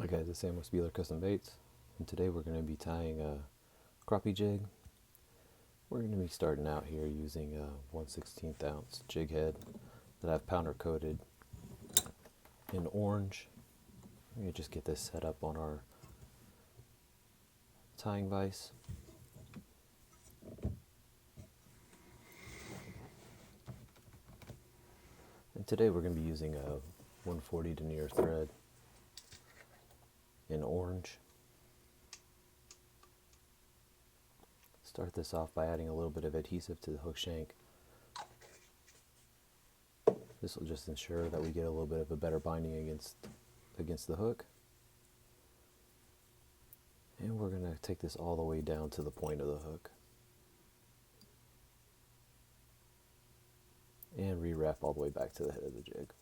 Hi guys, it's Sam with Spieler Custom Baits, and today we're going to be tying a crappie jig. We're going to be starting out here using a 1/16 ounce jig head that I've powder coated in orange. We're going to just get this set up on our tying vise. And today we're going to be using a 140 denier thread in orange. Start this off by adding a little bit of adhesive to the hook shank. This will just ensure that we get a little bit of a better binding against the hook. And we're going to take this all the way down to the point of the hook. And rewrap all the way back to the head of the jig.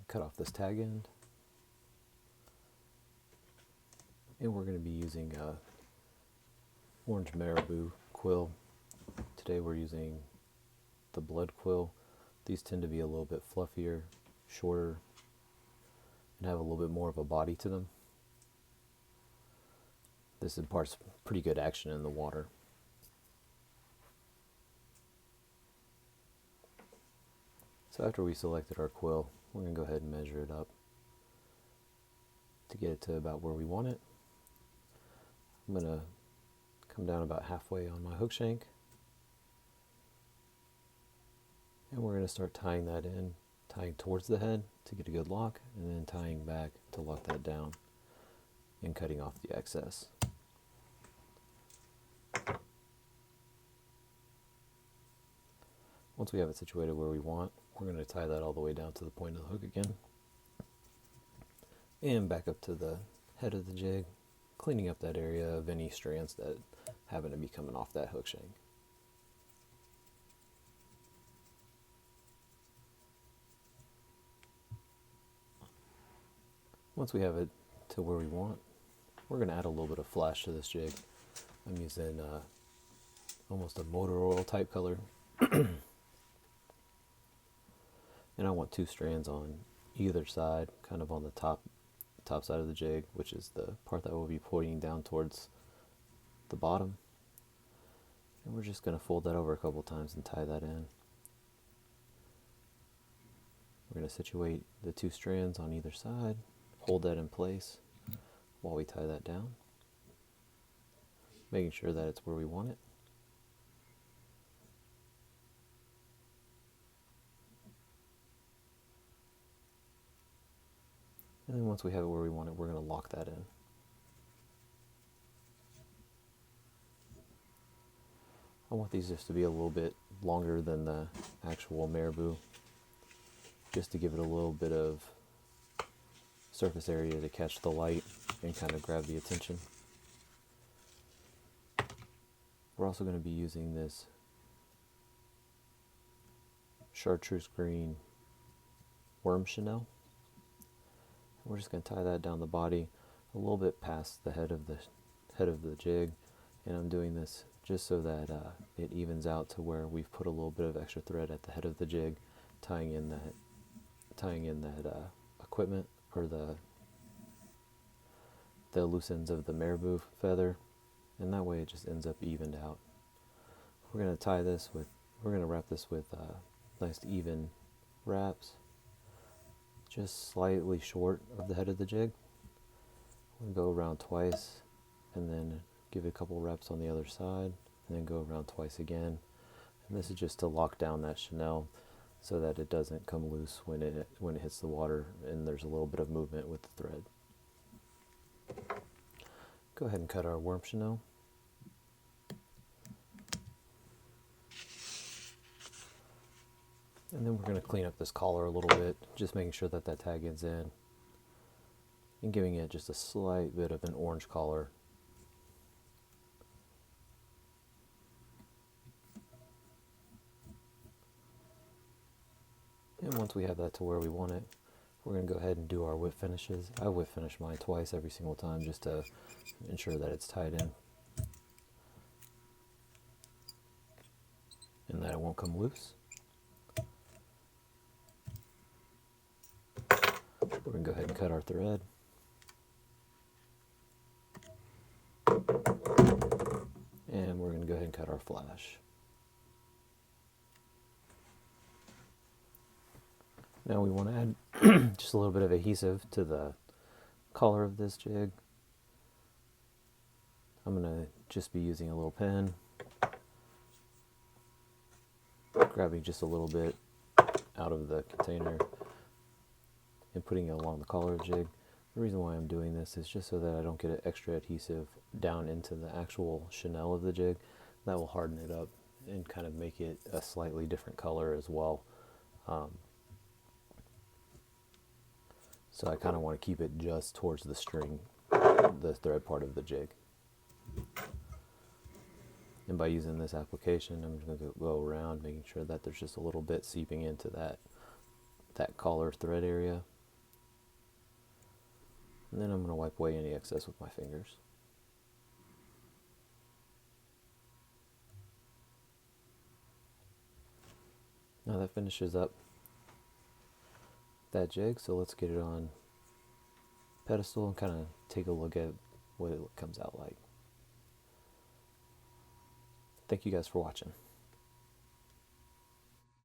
Cut off this tag end. And we're going to be using orange marabou quill. Today we're using the blood quill. These tend to be a little bit fluffier, shorter, and have a little bit more of a body to them. This imparts pretty good action in the water. So after we selected our quill, we're going to go ahead and measure it up to get it to about where we want it. I'm going to come down about halfway on my hook shank, and we're going to start tying that in, tying towards the head to get a good lock, and then tying back to lock that down and cutting off the excess. Once we have it situated where we want, we're going to tie that all the way down to the point of the hook again and back up to the head of the jig, cleaning up that area of any strands that happen to be coming off that hook shank. Once we have it to where we want, we're going to add a little bit of flash to this jig. I'm using almost a motor oil type color. And I want two strands on either side, kind of on the top side of the jig, which is the part that will be pointing down towards the bottom. And we're just going to fold that over a couple times and tie that in. We're going to situate the two strands on either side, hold that in place while we tie that down, making sure that it's where we want it. And then once we have it where we want it, we're going to lock that in. I want these just to be a little bit longer than the actual marabou, just to give it a little bit of surface area to catch the light and kind of grab the attention. We're also going to be using this Chartreuse green worm chenille. We're just going to tie that down the body a little bit past the head of the jig, and I'm doing this just so that it evens out to where we've put a little bit of extra thread at the head of the jig, tying in that equipment, or the loose ends of the marabou feather, and that way it just ends up evened out. We're going to wrap this with nice even wraps, just slightly short of the head of the jig. We'll go around twice and then give it a couple wraps on the other side, and then go around twice again. And this is just to lock down that chenille so that it doesn't come loose when it hits the water and there's a little bit of movement with the thread. Go ahead and cut our worm chenille. And then we're going to clean up this collar a little bit, just making sure that that tag ends in, and giving it just a slight bit of an orange collar. And once we have that to where we want it, we're going to go ahead and do our whip finishes. I whip finish mine twice every single time just to ensure that it's tied in and that it won't come loose. We're going to go ahead and cut our thread. And we're going to go ahead and cut our flash. Now we want to add just a little bit of adhesive to the collar of this jig. I'm going to just be using a little pen, grabbing just a little bit out of the container and putting it along the collar jig. The reason why I'm doing this is just so that I don't get extra adhesive down into the actual chenille of the jig. That will harden it up and kind of make it a slightly different color as well. So I kind of want to keep it just towards the string, the thread part of the jig. And by using this application, I'm going to go around making sure that there's just a little bit seeping into that collar thread area. And then I'm going to wipe away any excess with my fingers. Now that finishes up that jig, so let's get it on pedestal and kind of take a look at what it comes out like. Thank you guys for watching.